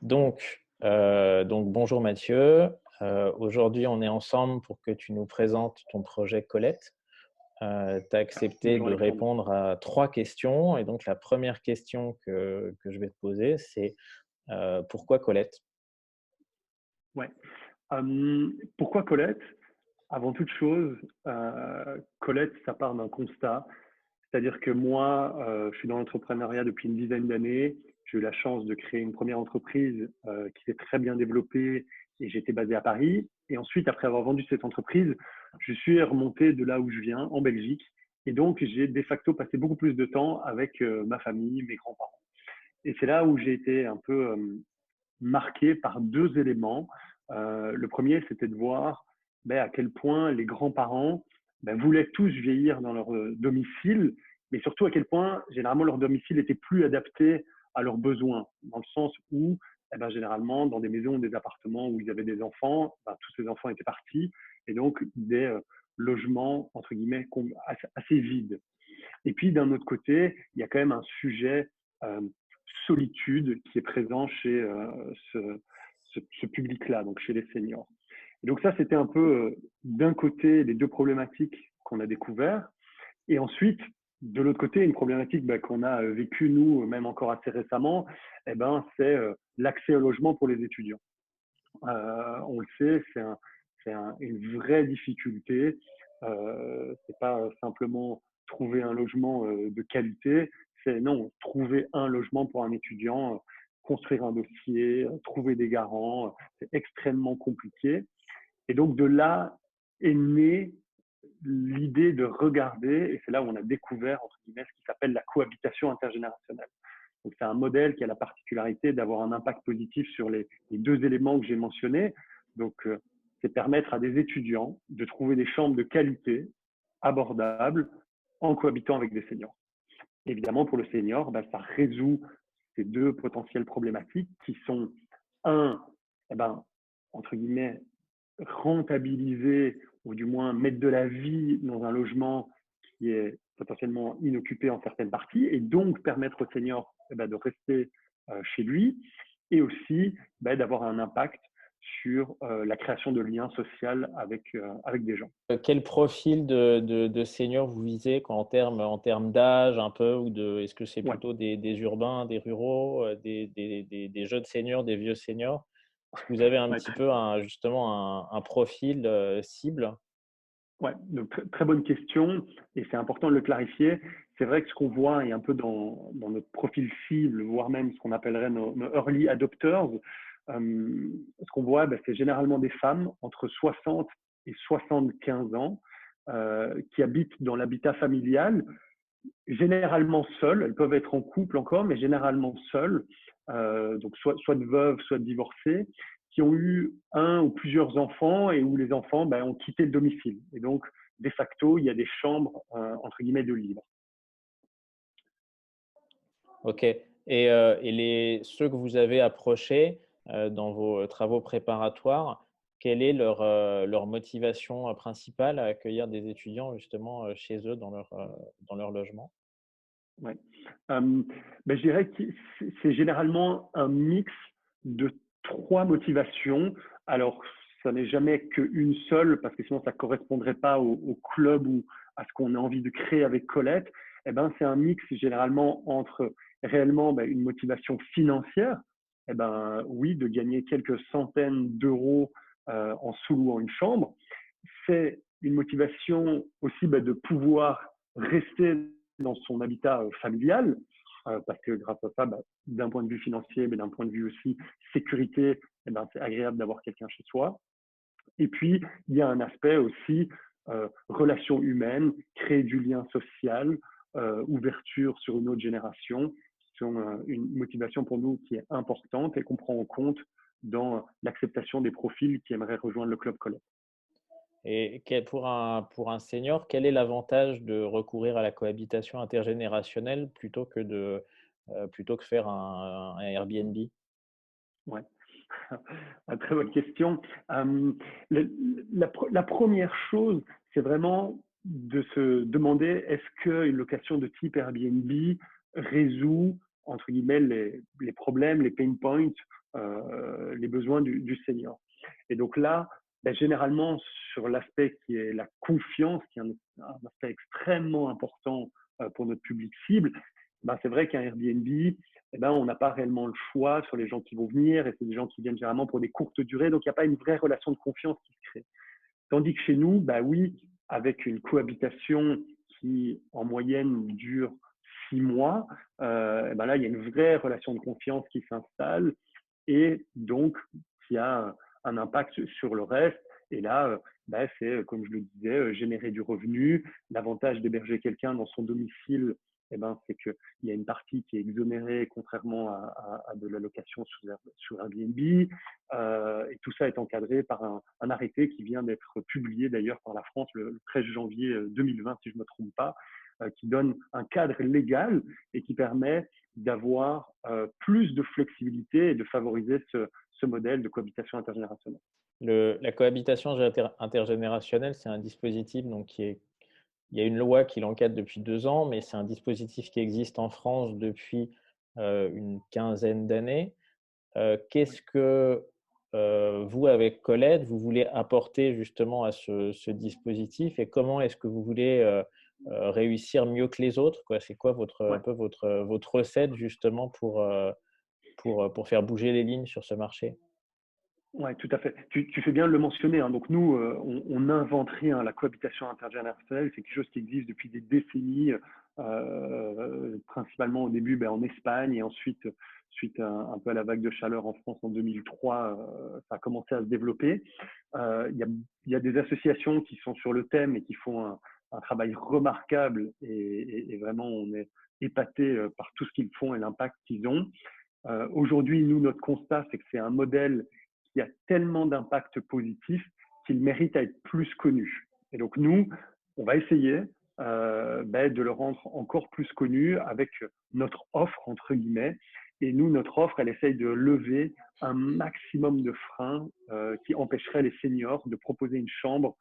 Donc bonjour Mathieu. Aujourd'hui, on est ensemble pour que tu nous présentes ton projet Colette. Tu as accepté Bonjour de Alexandre. répondre à 3 questions. Et donc, la première question que je vais te poser, c'est pourquoi Colette? Ouais. Pourquoi Colette? Avant toute chose, Colette, ça part d'un constat. C'est-à-dire que moi, je suis dans l'entrepreneuriat depuis une dizaine d'années. J'ai eu la chance de créer une première entreprise qui s'est très bien développée et j'étais basé à Paris. Et ensuite, après avoir vendu cette entreprise, je suis remonté de là où je viens, en Belgique. Et donc, j'ai de facto passé beaucoup plus de temps avec ma famille, mes grands-parents. Et c'est là où j'ai été un peu marqué par deux éléments. Le premier, c'était de voir à quel point les grands-parents voulaient tous vieillir dans leur domicile, mais surtout à quel point généralement leur domicile était plus adapté à leurs besoins, dans le sens où généralement dans des maisons ou des appartements où ils avaient des enfants, tous ces enfants étaient partis, et donc des logements entre guillemets assez vides. Et puis d'un autre côté, il y a quand même un sujet euh, solitude qui est présent chez ce public-là, donc chez les seniors. Et donc ça, c'était un peu d'un côté les deux problématiques qu'on a découvertes, et ensuite de l'autre côté une problématique qu'on a vécue nous, même encore assez récemment, c'est l'accès au logement pour les étudiants. On le sait, une vraie difficulté. C'est pas simplement trouver un logement de qualité, c'est non, trouver un logement pour un étudiant, construire un dossier, trouver des garants, c'est extrêmement compliqué. Et donc de là est née l'idée de regarder, et c'est là où on a découvert entre guillemets ce qui s'appelle la cohabitation intergénérationnelle. Donc c'est un modèle qui a la particularité d'avoir un impact positif sur les deux éléments que j'ai mentionnés. Donc c'est permettre à des étudiants de trouver des chambres de qualité, abordables, en cohabitant avec des seniors. Évidemment, pour le senior, ça résout ces deux potentielles problématiques qui sont, un, entre guillemets, rentabiliser ou du moins mettre de la vie dans un logement qui est potentiellement inoccupé en certaines parties et donc permettre aux seniors de rester chez lui et aussi d'avoir un impact sur la création de liens sociaux avec des gens. Quel profil de seniors vous visez en termes d'âge un peu ou est-ce que c'est Ouais, plutôt des urbains, des ruraux, des jeunes seniors, des vieux seniors? Est-ce que vous avez un ouais, petit peu justement un profil cible? ouais, donc très bonne question et c'est important de le clarifier. C'est vrai que ce qu'on voit est un peu dans notre profil cible, voire même ce qu'on appellerait nos early adopters. Ce qu'on voit, c'est généralement des femmes entre 60 et 75 ans qui habitent dans l'habitat familial, généralement seules. Elles peuvent être en couple encore, mais généralement seules, donc soit de veuves, soit de divorcées, qui ont eu un ou plusieurs enfants et où les enfants ont quitté le domicile. Et donc, de facto, il y a des chambres, entre guillemets, de libre. OK. Et ceux que vous avez approchés, dans vos travaux préparatoires, quelle est leur motivation, principale à accueillir des étudiants justement, chez eux dans leur logement? Ouais. Je dirais que c'est généralement un mix de trois motivations. Alors, ça n'est jamais qu'une seule, parce que sinon ça ne correspondrait pas au club ou à ce qu'on a envie de créer avec Colette. C'est un mix généralement entre réellement une motivation financière, oui, de gagner quelques centaines d'euros en sous-louant une chambre. C'est une motivation aussi de pouvoir rester dans son habitat familial, parce que grâce à ça, d'un point de vue financier, mais d'un point de vue aussi sécurité, c'est agréable d'avoir quelqu'un chez soi. Et puis, il y a un aspect aussi relation humaine, créer du lien social, ouverture sur une autre génération, qui sont une motivation pour nous qui est importante et qu'on prend en compte dans l'acceptation des profils qui aimeraient rejoindre le club Colette. Et pour un senior, quel est l'avantage de recourir à la cohabitation intergénérationnelle plutôt que faire un Airbnb? Ouais. Très bonne question. Le- la première chose, c'est vraiment de se demander est-ce qu'une location de type Airbnb résout, entre guillemets, les problèmes, les pain points les besoins du senior. Et donc là, ben, généralement, sur l'aspect qui est la confiance, qui est un aspect extrêmement important pour notre public cible, ben, c'est vrai qu'un Airbnb, eh ben, on n'a pas réellement le choix sur les gens qui vont venir, et c'est des gens qui viennent généralement pour des courtes durées, donc il n'y a pas une vraie relation de confiance qui se crée. Tandis que chez nous, bah oui, avec une cohabitation qui, en moyenne, dure 6 mois, ben là, il y a une vraie relation de confiance qui s'installe et donc qui a un impact sur le reste. Et là, ben, c'est, comme je le disais, générer du revenu. L'avantage d'héberger quelqu'un dans son domicile, eh ben, c'est qu'il y a une partie qui est exonérée, contrairement à de la location sur Airbnb. Et tout ça est encadré par un arrêté qui vient d'être publié d'ailleurs par la France le 13 janvier 2020, si je ne me trompe pas, qui donne un cadre légal et qui permet d'avoir plus de flexibilité et de favoriser ce modèle de cohabitation intergénérationnelle. La cohabitation intergénérationnelle, c'est un dispositif donc il y a une loi qui l'encadre depuis 2 ans, mais c'est un dispositif qui existe en France depuis une quinzaine d'années. Qu'est-ce que vous, avec Colette, vous voulez apporter justement à ce dispositif et comment est-ce que vous voulez réussir mieux que les autres, quoi? C'est quoi un Ouais. peu votre recette justement pour faire bouger les lignes sur ce marché? Ouais, tout à fait. Tu fais bien de le mentionner, hein. Donc nous, on n'invente rien. La cohabitation intergénérationnelle, c'est quelque chose qui existe depuis des décennies, principalement au début ben, en Espagne et ensuite, suite un peu à la vague de chaleur en France en 2003, ça a commencé à se développer. Il y a des associations qui sont sur le thème et qui font un travail remarquable et vraiment on est épaté par tout ce qu'ils font et l'impact qu'ils ont. Aujourd'hui, nous, notre constat, c'est que c'est un modèle qui a tellement d'impact positif qu'il mérite à être plus connu. Et donc, nous, on va essayer ben, de le rendre encore plus connu avec notre offre, entre guillemets. Et nous, notre offre, elle essaye de lever un maximum de freins qui empêcheraient les seniors de proposer une chambre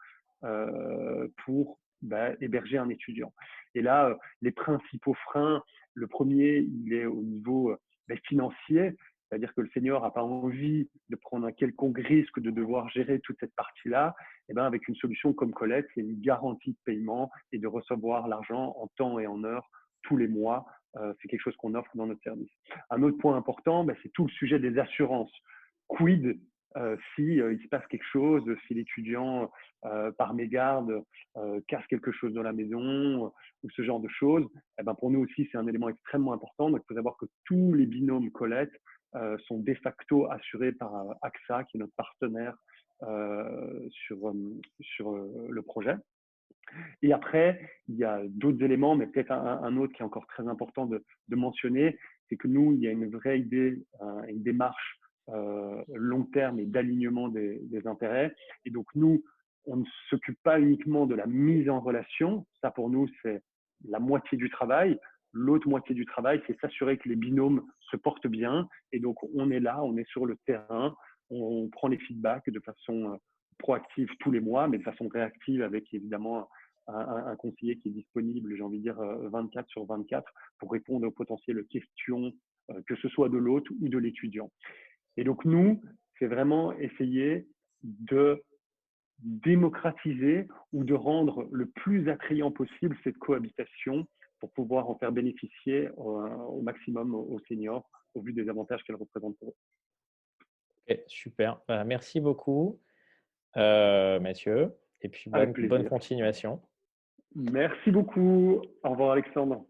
pour ben, héberger un étudiant. Et là, les principaux freins, le premier, il est au niveau financier, c'est-à-dire que le senior n'a pas envie de prendre un quelconque risque de devoir gérer toute cette partie-là. Et ben avec une solution comme Colette, c'est une garantie de paiement et de recevoir l'argent en temps et en heure tous les mois. C'est quelque chose qu'on offre dans notre service. Un autre point important, ben, c'est tout le sujet des assurances. Quid si il se passe quelque chose, si l'étudiant par mégarde casse quelque chose dans la maison ou ce genre de choses, eh ben pour nous aussi c'est un élément extrêmement important. Donc il faut savoir que tous les binômes Colette sont de facto assurés par AXA, qui est notre partenaire sur le projet. Et après, il y a d'autres éléments, mais peut-être un autre qui est encore très important de mentionner, c'est que nous, il y a une vraie idée, une démarche long terme et d'alignement des intérêts. Et donc, nous, on ne s'occupe pas uniquement de la mise en relation. Ça, pour nous, c'est la moitié du travail. L'autre moitié du travail, c'est s'assurer que les binômes se portent bien. Et donc, on est là, on est sur le terrain, on prend les feedbacks de façon proactive tous les mois, mais de façon réactive avec évidemment un conseiller qui est disponible, j'ai envie de dire 24 sur 24 pour répondre aux potentielles questions, que ce soit de l'hôte ou de l'étudiant. Et donc nous, c'est vraiment essayer de démocratiser ou de rendre le plus attrayant possible cette cohabitation pour pouvoir en faire bénéficier au maximum aux seniors au vu des avantages qu'elle représente pour eux. OK, super. Bah, merci beaucoup, Mathieu et puis Avec bonne plaisir. continuation. Merci beaucoup. Au revoir Alexandre.